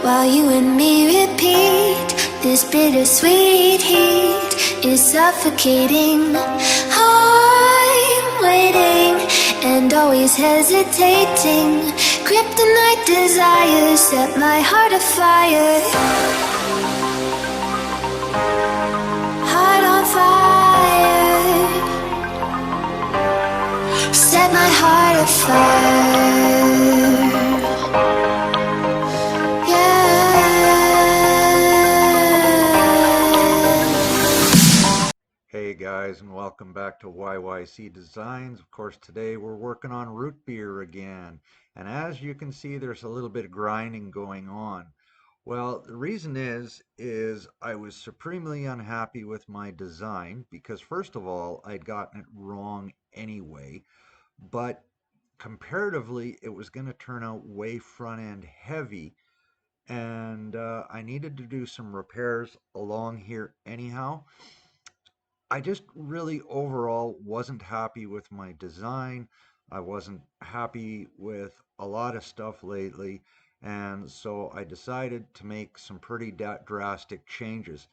while you and me repeat. This bittersweet heat is suffocating. I'm waiting and always hesitating. Kryptonite desires set my heart afire. Heart on fire. Set my heart afire. Hey guys, and welcome back to YYC Designs. Of course, today we're working on root beer again, and as you can see, there's a little bit of grinding going on. Well, the reason is I was supremely unhappy with my design because, first of all, I'd gotten it wrong anyway, but comparatively it was going to turn out way front end heavy, and I needed to do some repairs along here anyhow. I just really overall wasn't happy with my design. I wasn't happy with a lot of stuff lately, and so I decided to make some pretty drastic changes.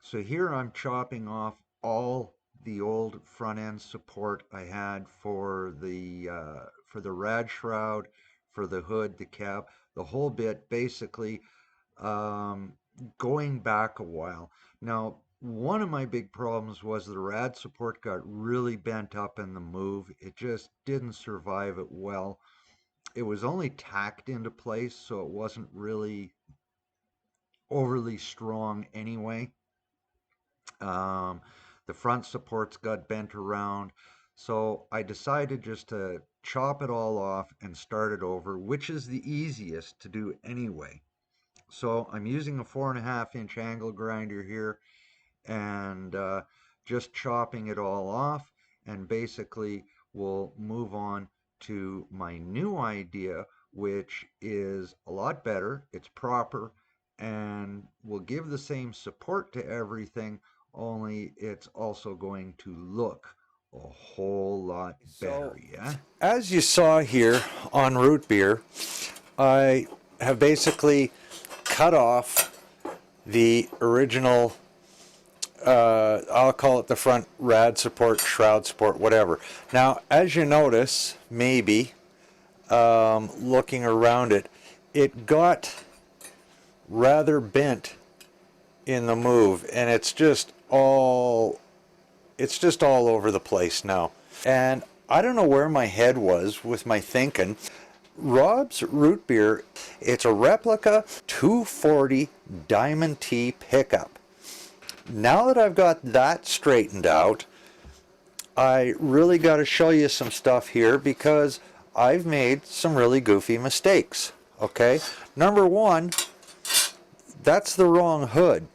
So here I'm chopping off all the old front end support I had for the rad shroud, for the hood, the cab, the whole bit, basically going back a while. Now, one of my big problems was the rad support got really bent up in the move. It just didn't survive it well. It was only tacked into place, so it wasn't really overly strong anyway. The front supports got bent around, so I decided just to chop it all off and start it over, which is the easiest to do anyway. So I'm using a 4.5-inch angle grinder here, and just chopping it all off, and basically we'll move on to my new idea, which is a lot better, it's proper, and will give the same support to everything, only it's also going to look a whole lot better. Yeah, as you saw here on root beer, I have basically cut off the original I'll call it the front rad support, shroud support, whatever. Now, as you notice, maybe looking around it, it got rather bent in the move, and it's just all over the place now. And I don't know where my head was with my thinking. Rob's root beer, it's a Replica 240 Diamond T pickup. Now that I've got that straightened out, I really got to show you some stuff here because I've made some really goofy mistakes. Okay, number one, that's the wrong hood,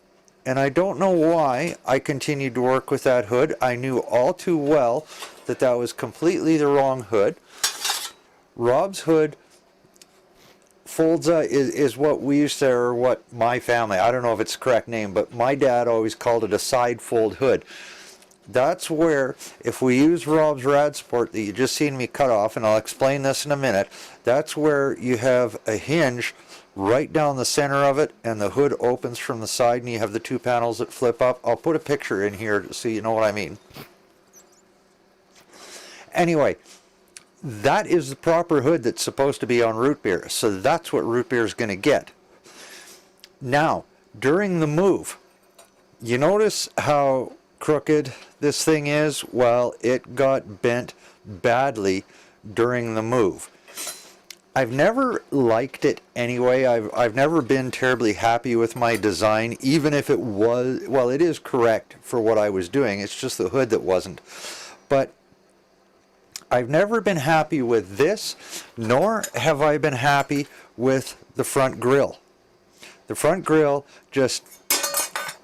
and I don't know why I continued to work with that hood. I knew all too well that that was completely the wrong hood. Rob's hood folds is what we used to, or what my family, I don't know if it's the correct name, but my dad always called it a side fold hood. That's where, if we use Rob's rad support that you just seen me cut off, and I'll explain this in a minute, that's where you have a hinge right down the center of it, and the hood opens from the side, and you have the two panels that flip up. I'll put a picture in here so you know what I mean. Anyway, that is the proper hood that's supposed to be on root beer, so that's what root beer is going to get. Now, during the move, you notice how crooked this thing is? Well, it got bent badly during the move. I've never liked it anyway. I've never been terribly happy with my design, even if it was, well, it is correct for what I was doing. It's just the hood that wasn't. But I've never been happy with this, nor have I been happy with the front grille. The front grille just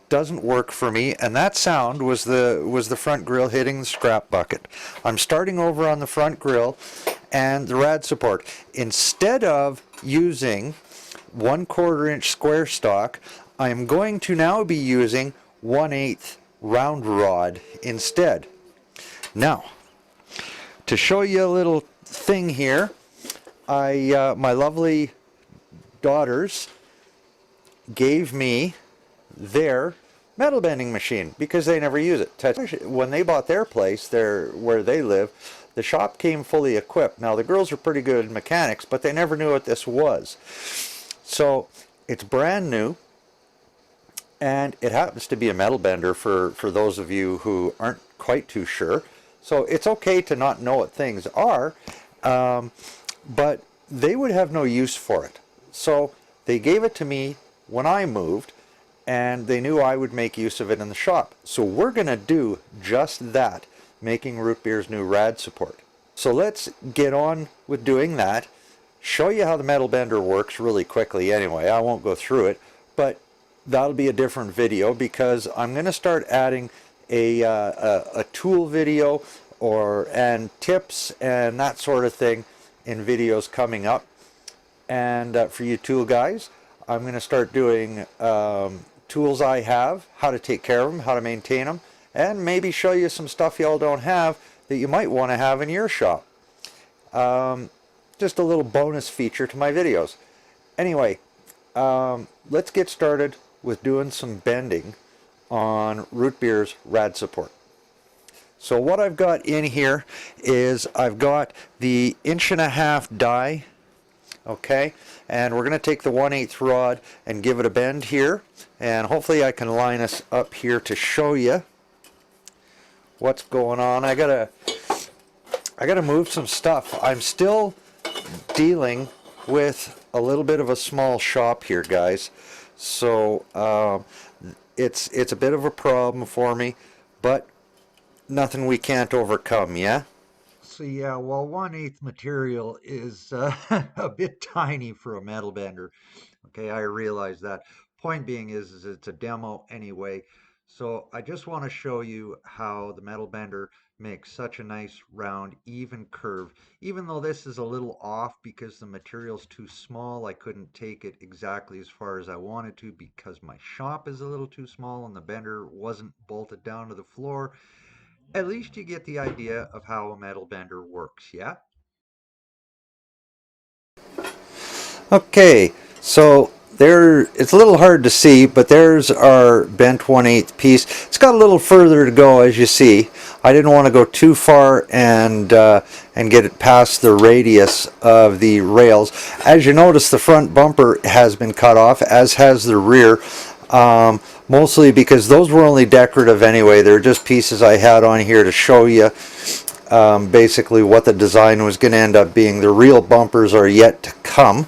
doesn't work for me, and that sound was the front grille hitting the scrap bucket. I'm starting over on the front grille and the rad support. Instead of using 1/4 inch square stock, I'm going to now be using 1/8 round rod instead. Now, to show you a little thing here, my lovely daughters gave me their metal bending machine because they never use it. When they bought their place, where they live, the shop came fully equipped. Now the girls are pretty good mechanics, but they never knew what this was. So it's brand new, and it happens to be a metal bender for those of you who aren't quite too sure. So it's okay to not know what things are, but they would have no use for it. So they gave it to me when I moved, and they knew I would make use of it in the shop. So we're going to do just that, making Root Beer's new Rad Support. So let's get on with doing that. Show you how the metal bender works really quickly anyway. I won't go through it, but that'll be a different video because I'm going to start adding a tool video and tips and that sort of thing in videos coming up. And for you tool guys, I'm going to start doing tools I have, how to take care of them, how to maintain them, and maybe show you some stuff y'all don't have that you might want to have in your shop. Just a little bonus feature to my videos. Anyway, let's get started with doing some bending on Root Beer's Rad Support. So what I've got in here is I've got the 1.5 inch die, okay, and we're going to take the 1/8 rod and give it a bend here, and hopefully I can line us up here to show you what's going on. I gotta move some stuff. I'm still dealing with a little bit of a small shop here, guys, so it's a bit of a problem for me, but nothing we can't overcome, yeah? So yeah, well, 1/8 material is a bit tiny for a metal bender. Okay, I realize that. Point being is it's a demo anyway. So I just want to show you how the metal bender makes such a nice round even curve. Even though this is a little off because the material's too small, I couldn't take it exactly as far as I wanted to because my shop is a little too small and the bender wasn't bolted down to the floor. At least you get the idea of how a metal bender works, yeah? Okay, so it's a little hard to see, but there's our bent 1/8 piece. It's got a little further to go, as you see. I didn't want to go too far and get it past the radius of the rails. As you notice, the front bumper has been cut off, as has the rear. Mostly because those were only decorative anyway. They're just pieces I had on here to show you basically what the design was going to end up being. The real bumpers are yet to come.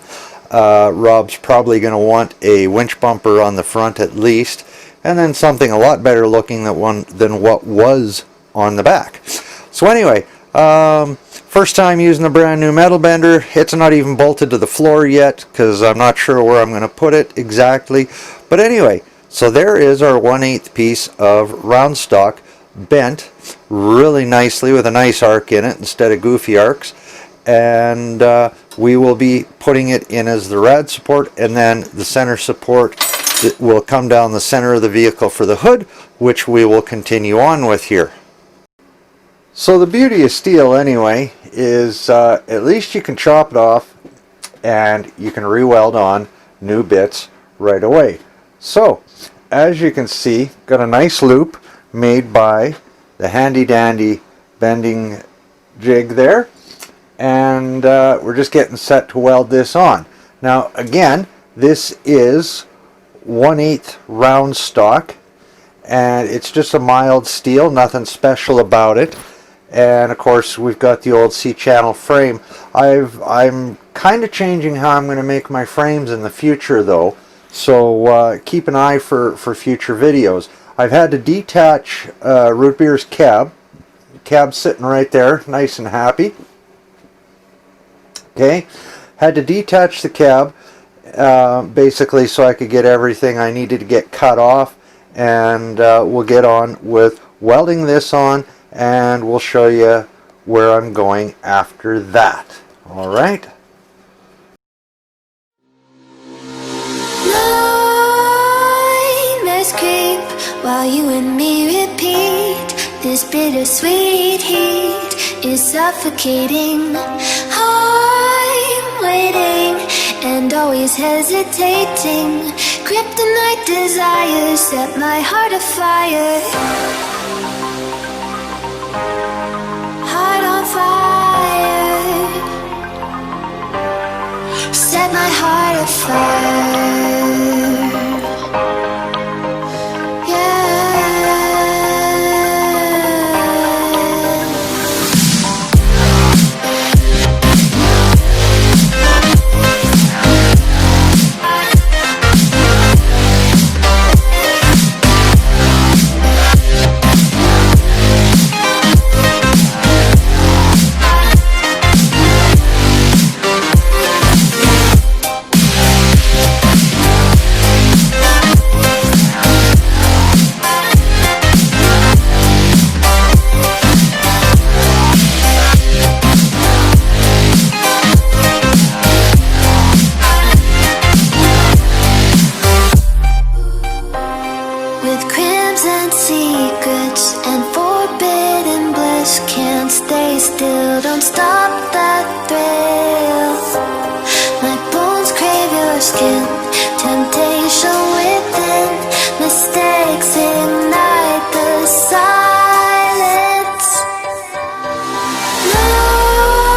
Rob's probably going to want a winch bumper on the front at least, and then something a lot better looking than what was on the back. So anyway, first time using the brand new metal bender. It's not even bolted to the floor yet because I'm not sure where I'm going to put it exactly. But anyway, so there is our 1/8 piece of round stock bent really nicely with a nice arc in it instead of goofy arcs, and we will be putting it in as the Rad Support, and then the center support will come down the center of the vehicle for the hood, which we will continue on with here. So the beauty of steel anyway is at least you can chop it off and you can re-weld on new bits right away. So as you can see, got a nice loop made by the handy dandy bending jig there, and we're just getting set to weld this on. Now again, this is 1/8 round stock, and it's just a mild steel, nothing special about it. And of course we've got the old C-channel frame. I'm kind of changing how I'm going to make my frames in the future though, so keep an eye for future videos. I've had to detach Root Beer's cab. Cab's sitting right there, nice and happy. Okay, had to detach the cab basically so I could get everything I needed to get cut off, and we'll get on with welding this on, and we'll show you where I'm going after that. All right. Nightmares creep while you and me repeat. This bittersweet heat is suffocating. I'm waiting and always hesitating. Kryptonite desires set my heart afire. Heart on fire. Set my heart afire. Still, don't stop that thrill. My bones crave your skin. Temptation within. Mistakes ignite the silence.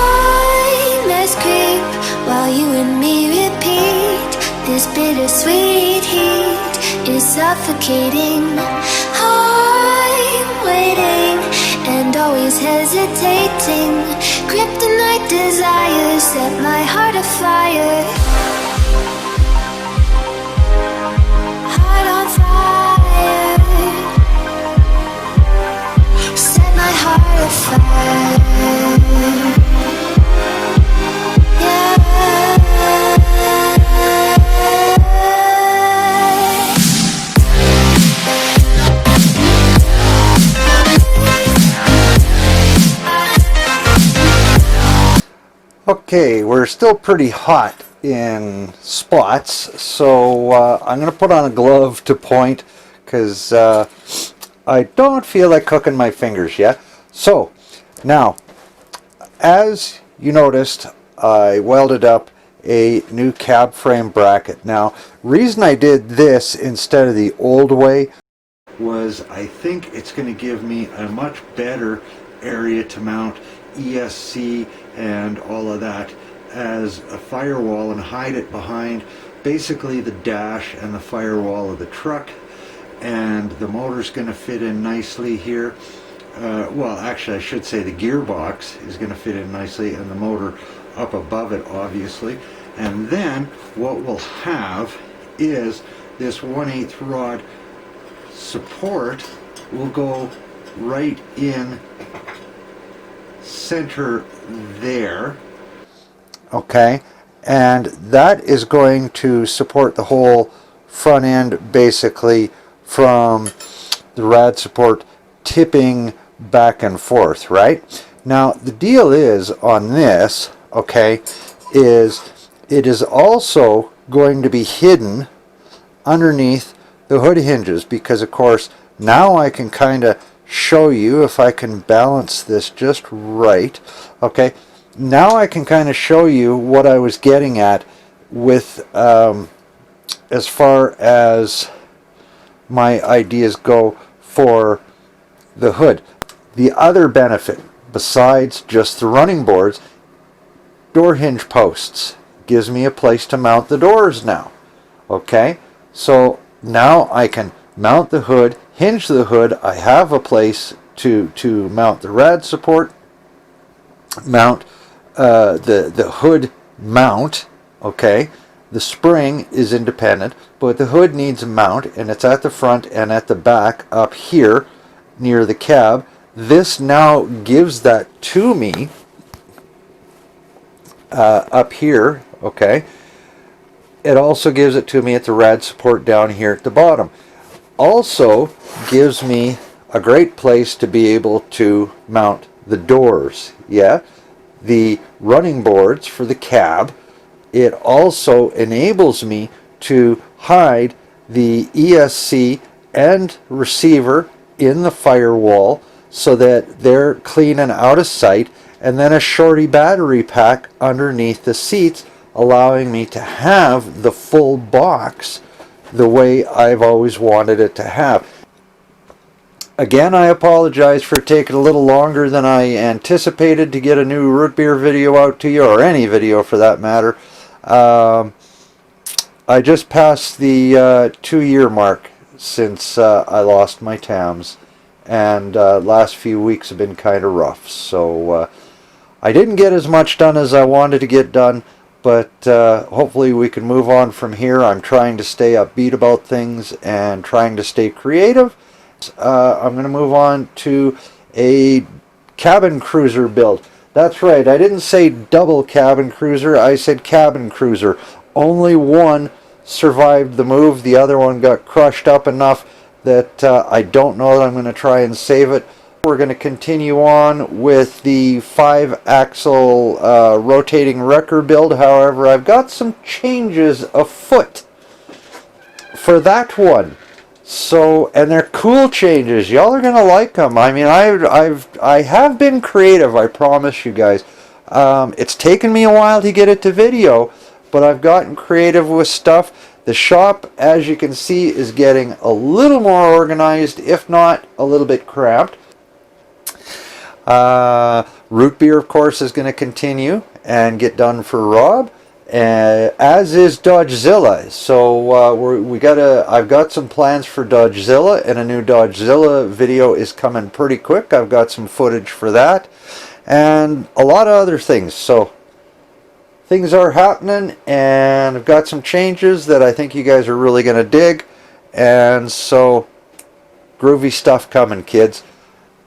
Nightmares creep while you and me repeat. This bittersweet heat is suffocating. I'm waiting and always hesitating. Kryptonite desires set my heart afire. Heart on fire. Set my heart afire. Yeah. Okay, we're still pretty hot in spots, so I'm going to put on a glove to point because I don't feel like cooking my fingers yet. So, now, as you noticed, I welded up a new cab frame bracket. Now, reason I did this instead of the old way was I think it's going to give me a much better area to mount ESC and all of that as a firewall and hide it behind basically the dash and the firewall of the truck, and the motor's going to fit in nicely here. Well, actually I should say the gearbox is going to fit in nicely and the motor up above it, obviously. And then what we'll have is this 1/8 rod support will go right in center there. Okay, and that is going to support the whole front end basically from the Rad Support tipping back and forth, right? Now the deal is on this, okay, is it is also going to be hidden underneath the hood hinges, because of course now I can kind of show you if I can balance this just right. Okay, now I can kind of show you what I was getting at with as far as my ideas go for the hood. The other benefit besides just the running boards, door hinge posts, gives me a place to mount the doors now. Okay, so now I can mount the hood, hinge the hood. I have a place to mount the Rad Support, mount the hood mount. Okay, the spring is independent, but the hood needs a mount, and it's at the front and at the back up here near the cab. This now gives that to me up here. Okay, it also gives it to me at the Rad Support down here at the bottom. Also gives me a great place to be able to mount the doors. Yeah, the running boards for the cab. It also enables me to hide the ESC and receiver in the firewall so that they're clean and out of sight, and then a shorty battery pack underneath the seats allowing me to have the full box the way I've always wanted it to have. Again, I apologize for taking a little longer than I anticipated to get a new root beer video out to you, or any video for that matter. I just passed the 2-year mark since I lost my Tams, and last few weeks have been kind of rough. So I didn't get as much done as I wanted to get done, but hopefully we can move on from here. I'm trying to stay upbeat about things and trying to stay creative. I'm going to move on to a cabin cruiser build. That's right, I didn't say double cabin cruiser, I said cabin cruiser. Only one survived the move, the other one got crushed up enough that I don't know that I'm going to try and save it. We're going to continue on with the 5-axle rotating wrecker build. However, I've got some changes afoot for that one. So, and they're cool changes. Y'all are gonna like them. I mean, I have been creative. I promise you guys. It's taken me a while to get it to video, but I've gotten creative with stuff. The shop, as you can see, is getting a little more organized, if not a little bit cramped. Root beer, of course, is going to continue and get done for Rob. As is Dodgezilla. So I've got some plans for Dodgezilla, and a new Dodgezilla video is coming pretty quick. I've got some footage for that, and a lot of other things. So things are happening, and I've got some changes that I think you guys are really going to dig, and so groovy stuff coming, kids.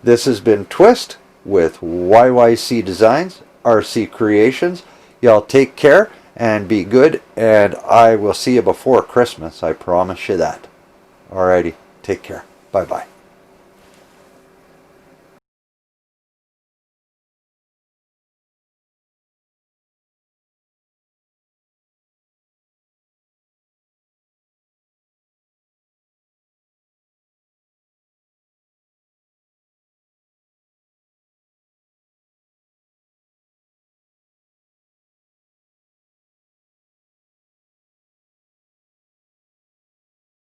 This has been Twist with YYC Designs, RC Creations. Y'all take care and be good, and I will see you before Christmas. I promise you that. Alrighty, take care. Bye-bye.